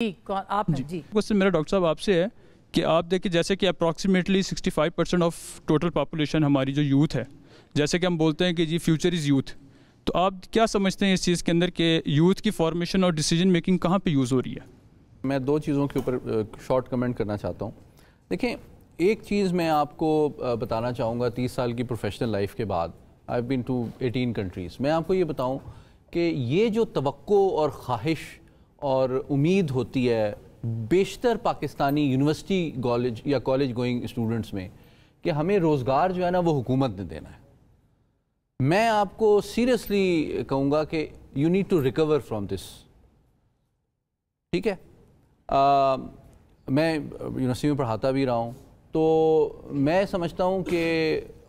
कौन आप हैं? जी क्वेश्चन मेरा डॉक्टर साहब आपसे है कि आप देखिए जैसे कि अप्रॉक्सीमेटली 65% ऑफ टोटल पॉपुलेशन हमारी जो यूथ है, जैसे कि हम बोलते हैं कि जी फ्यूचर इज़ यूथ, तो आप क्या समझते हैं इस चीज़ के अंदर कि यूथ की फॉर्मेशन और डिसीजन मेकिंग कहाँ पे यूज़ हो रही है? मैं दो चीज़ों के ऊपर शॉर्ट कमेंट करना चाहता हूँ। देखें, एक चीज़ मैं आपको बताना चाहूँगा 30 साल की प्रोफेशनल लाइफ के बाद, I have been to 18 countries. मैं आपको ये बताऊँ कि ये जो तवक्को और ख्वाहिश और उम्मीद होती है बेशतर पाकिस्तानी यूनिवर्सिटी कॉलेज या कॉलेज गोइंग स्टूडेंट्स में कि हमें रोज़गार जो है ना वो हुकूमत ने देना है, मैं आपको सीरियसली कहूँगा कि you need to recover from this. ठीक है, मैं यूनिवर्सिटी में पढ़ाता भी रहा हूँ, तो मैं समझता हूँ कि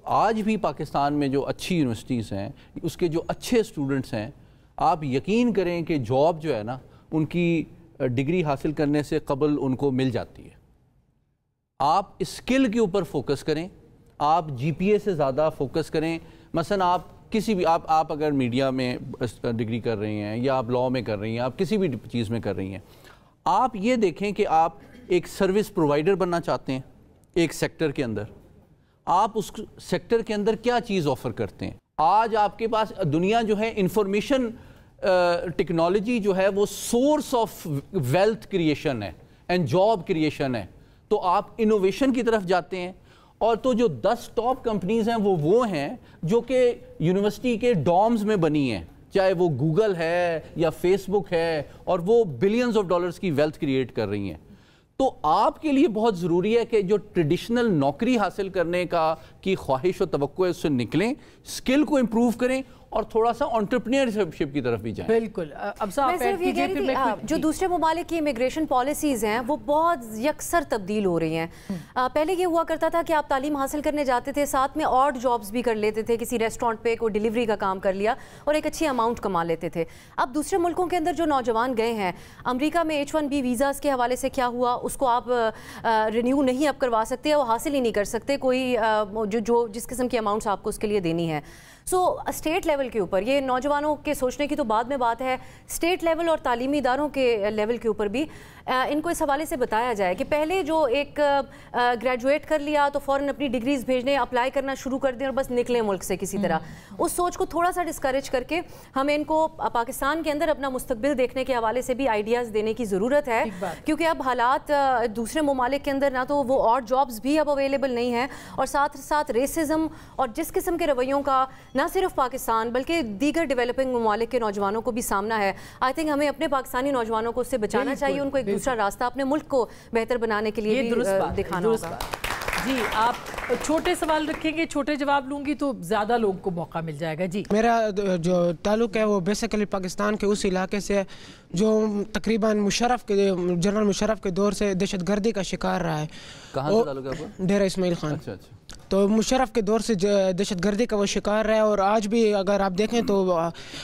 आज भी पाकिस्तान में जो अच्छी यूनिवर्सिटीज़ हैं, उसके जो अच्छे स्टूडेंट्स हैं, आप यकीन करें कि जॉब जो है ना उनकी डिग्री हासिल करने से कबल उनको मिल जाती है। आप स्किल के ऊपर फोकस करें, आप जीपीए से ज़्यादा फोकस करें। मसलन आप किसी भी आप अगर मीडिया में डिग्री कर रही हैं या आप लॉ में कर रही हैं, आप किसी भी चीज़ में कर रही हैं, आप ये देखें कि आप एक सर्विस प्रोवाइडर बनना चाहते हैं एक सेक्टर के अंदर, आप उस सेक्टर के अंदर क्या चीज़ ऑफ़र करते हैं। आज आपके पास दुनिया जो है इंफॉर्मेशन टेक्नोलॉजी जो है वो सोर्स ऑफ वेल्थ क्रिएशन है एंड जॉब क्रिएशन है, तो आप इनोवेशन की तरफ जाते हैं। और तो जो 10 टॉप कंपनीज़ हैं वो हैं जो कि यूनिवर्सिटी के डॉम्स में बनी हैं, चाहे वो गूगल है या फेसबुक है, और वो बिलियंस ऑफ डॉलर्स की वेल्थ क्रिएट कर रही हैं। तो आपके लिए बहुत ज़रूरी है कि जो ट्रेडिशनल नौकरी हासिल करने की ख्वाहिश और तवक्को है उससे निकलें, स्किल को इम्प्रूव करें और थोड़ा सा एंटरप्रेन्योरशिप की तरफ भी जाएं। बिल्कुल। अब साहब जो दूसरे ममालिक की इमिग्रेशन पॉलिसीज़ हैं वो बहुत यकसर तब्दील हो रही हैं। पहले ये हुआ करता था कि आप तालीम हासिल करने जाते थे, साथ में ऑड जॉब्स भी कर लेते थे, किसी रेस्टोरेंट पे कोई डिलीवरी का काम कर लिया और एक अच्छी अमाउंट कमा लेते थे। अब दूसरे मुल्कों के अंदर जो नौजवान गए हैं, अमेरिका में H1B वीज़ाज़ के हवाले से क्या हुआ, उसको आप रिन्यू नहीं अब करवा सकते, वो हासिल ही नहीं कर सकते कोई जो जिस किस्म की अमाउंट्स आपको उसके लिए देनी है। सो स्टेट लेवल के ऊपर, ये नौजवानों के सोचने की तो बाद में बात है, स्टेट लेवल और तालीमी इदारों के लेवल के ऊपर भी इनको इस हवाले से बताया जाए कि पहले जो एक ग्रेजुएट कर लिया तो फ़ौरन अपनी डिग्रीज भेजने, अप्लाई करना शुरू कर दें और बस निकले मुल्क से किसी तरह, उस सोच को थोड़ा सा डिस्करेज करके हमें इनको पाकिस्तान के अंदर अपना मुस्तकबिल देखने के हवाले से भी आइडियाज़ देने की ज़रूरत है। क्योंकि अब हालात दूसरे ममालिक के अंदर ना तो वो और जॉब्स भी अब अवेलेबल नहीं हैं, और साथ साथ रेसिज्म और जिस किस्म के रवैयों का ना सिर्फ पाकिस्तान बल्कि दीगर डेवलपिंग ममालिक के नौजवानों को भी सामना है। आई थिंक हमें अपने पाकिस्तानी नौजवानों को उससे बचाना चाहिए, उनको एक दूसरा रास्ता अपने मुल्क को बेहतर बनाने के लिए भी दिखाना होगा। जी, आप छोटे सवाल रखेंगे, छोटे जवाब लूंगी तो ज़्यादा लोगों को मौका मिल जाएगा। जी, मेरा जो ताल्लुक है वो बेसिकली पाकिस्तान के उस इलाके से जो तकरीबन जनरल मुशर्रफ के दौर से दहशतगर्दी का शिकार रहा है। कहाँ से ताल्लुक है आपका? डेरा इस्माइल खान। अच्छा अच्छा। तो मुशर्रफ के दौर से दहशतगर्दी का वो शिकार रहा है, और आज भी अगर आप देखें तो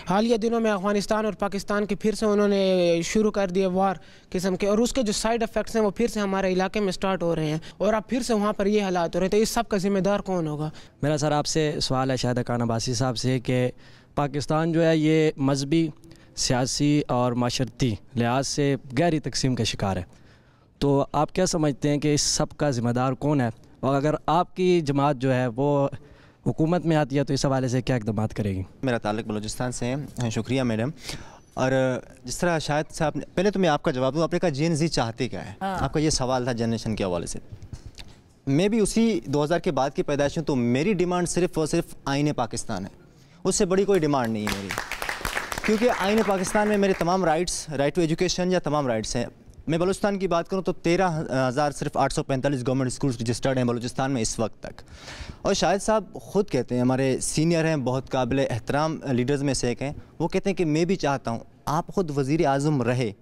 हालिया दिनों में अफ़गानिस्तान और पाकिस्तान के फिर से उन्होंने शुरू कर दिए वार किस्म के, और उसके जो साइड इफ़ेक्ट्स हैं वो फिर से हमारे इलाके में स्टार्ट हो रहे हैं, और अब फिर से वहाँ पर ये हालात हो रहे हैं। तो इस सब का जिम्मेदार कौन होगा? मेरा सर आपसे सवाल है शाहिद खान अब्बासी साहब से कि पाकिस्तान जो है ये मजहबी, सियासी और माशरती लिहाज से गहरी तकसीम का शिकार है, तो आप क्या समझते हैं कि इस सब का ज़िम्मेदार कौन है, और अगर आपकी जमात जो है वो हुकूमत में आती है तो इस हवाले से क्या इक़दाम करेगी? मेरा ताल्लुक बलूचिस्तान से है। शुक्रिया मैडम। और जिस तरह शायद साहब ने, पहले तो मैं आपका जवाब दूँ, आपने कहा जेन-ज़ी चाहती क्या है, आपका ये सवाल था जनरेशन के हवाले से। मैं भी उसी 2000 के बाद की पैदाइश हूँ, तो मेरी डिमांड सिर्फ़ और सिर्फ आईन पाकिस्तान है, उससे बड़ी कोई डिमांड नहीं है मेरी, क्योंकि आईन पाकिस्तान में मेरे तमाम राइट्स, राइट टू एजुकेशन या तमाम राइट्स हैं। मैं बलूचिस्तान की बात करूं तो 13,000 सिर्फ 845 गवर्नमेंट स्कूल्स रजिस्टर्ड हैं बलूचिस्तान में इस वक्त तक। और शाहिद साहब ख़ुद कहते हैं, हमारे सीनियर हैं, बहुत काबिल एहतराम लीडर्स में से एक हैं, वो कहते हैं कि मैं भी चाहता हूं आप ख़ुद वज़ीर आज़म रहे,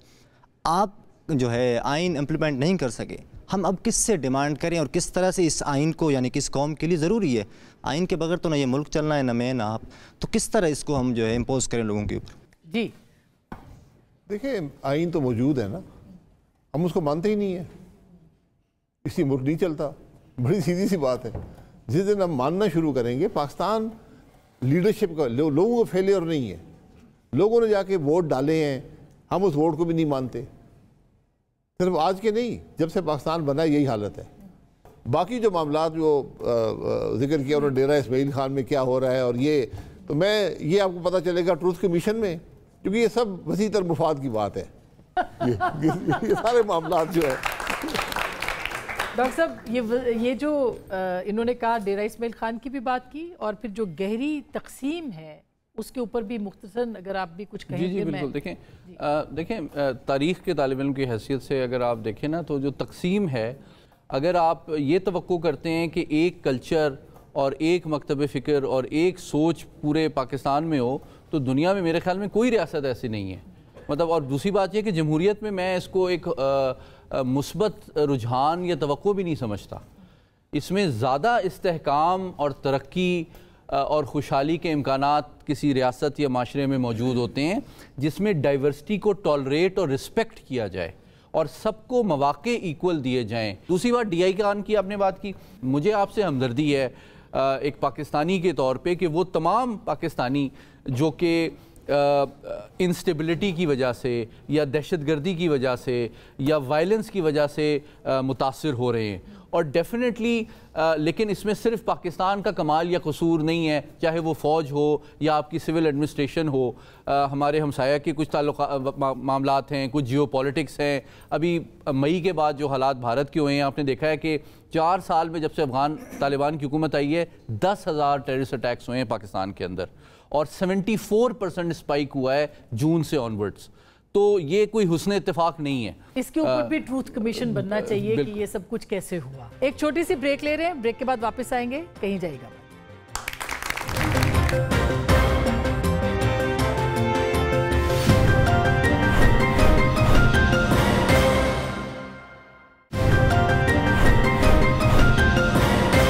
आप जो है आइन इम्प्लीमेंट नहीं कर सके, हम अब किससे डिमांड करें और किस तरह से इस आइन को, यानी कि इस कौम के लिए ज़रूरी है, आइन के बगैर तो ना ये मुल्क चलना है, ना मैं ना आप, तो किस तरह इसको हम जो है इम्पोज करें लोगों के ऊपर? जी देखिए, आइन तो मौजूद है ना, हम उसको मानते ही नहीं है, इसलिए मुल्क नहीं चलता। बड़ी सीधी सी बात है, जिस दिन हम मानना शुरू करेंगे, पाकिस्तान लीडरशिप का लोगों का फेलियर नहीं है, लोगों ने जाके वोट डाले हैं, हम उस वोट को भी नहीं मानते, सिर्फ आज के नहीं, जब से पाकिस्तान बना यही हालत है। बाकी जो मामला जो जिक्र किया उन्होंने डेरा इस्माइल खान में क्या हो रहा है, और ये तो मैं ये आपको पता चलेगा ट्रूथ कमीशन में, क्योंकि ये सब वसी तर मुफाद की बात है। ये सारे मामला जो है। डॉक्टर साहब ये जो इन्होंने कहा, डेरा इस्माइल खान की भी बात की, और फिर जो गहरी तकसीम है उसके ऊपर भी मुख्तसरन अगर आप भी कुछ कहें। जी बिल्कुल। देखें तारीख़ के तालिब इल्म की हैसियत से अगर आप देखें ना, तो जो तकसीम है, अगर आप ये तवक्को करते हैं कि एक कल्चर और एक मकतब फ़िक्र और एक सोच पूरे पाकिस्तान में हो, तो दुनिया में मेरे ख्याल में कोई रियासत ऐसी नहीं है। मतलब, और दूसरी बात यह कि जमहूरियत में मैं इसको एक मुस्बत रुझान या तवक्को भी नहीं समझता। इसमें ज़्यादा इस्तेहकाम और तरक्की और खुशहाली के इम्कानात किसी रियासत या माशरे में मौजूद होते हैं जिसमें डाइवर्सिटी को टॉलरेट और रिस्पेक्ट किया जाए और सबको मौके इक्वल दिए जाएं। दूसरी बात, DI खान की आपने बात की, मुझे आपसे हमदर्दी है एक पाकिस्तानी के तौर पे कि वो तमाम पाकिस्तानी जो कि इंस्टेबिलिटी की वजह से या दहशतगर्दी की वजह से या वायलेंस की वजह से मुतासिर हो रहे हैं, और डेफिनेटली लेकिन इसमें सिर्फ पाकिस्तान का कमाल या कसूर नहीं है, चाहे वो फ़ौज हो या आपकी सिविल एडमिनिस्ट्रेशन हो। हमारे हमसाया के कुछ मामलात हैं, कुछ जियो पॉलिटिक्स हैं। अभी मई के बाद जो हालात भारत के हुए हैं, आपने देखा है कि 4 साल में जब से तालिबान की हुकूमत आई है 10,000 टेररिस्ट अटैक्स हुए हैं पाकिस्तान के अंदर, और 74% स्पाइक हुआ है जून से ऑनवर्ड्स। तो ये कोई हुस्न इत्तेफाक नहीं है। इसके ऊपर भी ट्रूथ कमीशन बनना चाहिए कि ये सब कुछ कैसे हुआ। एक छोटी सी ब्रेक ले रहे हैं, ब्रेक के बाद वापस आएंगे, कहीं जाइएगा।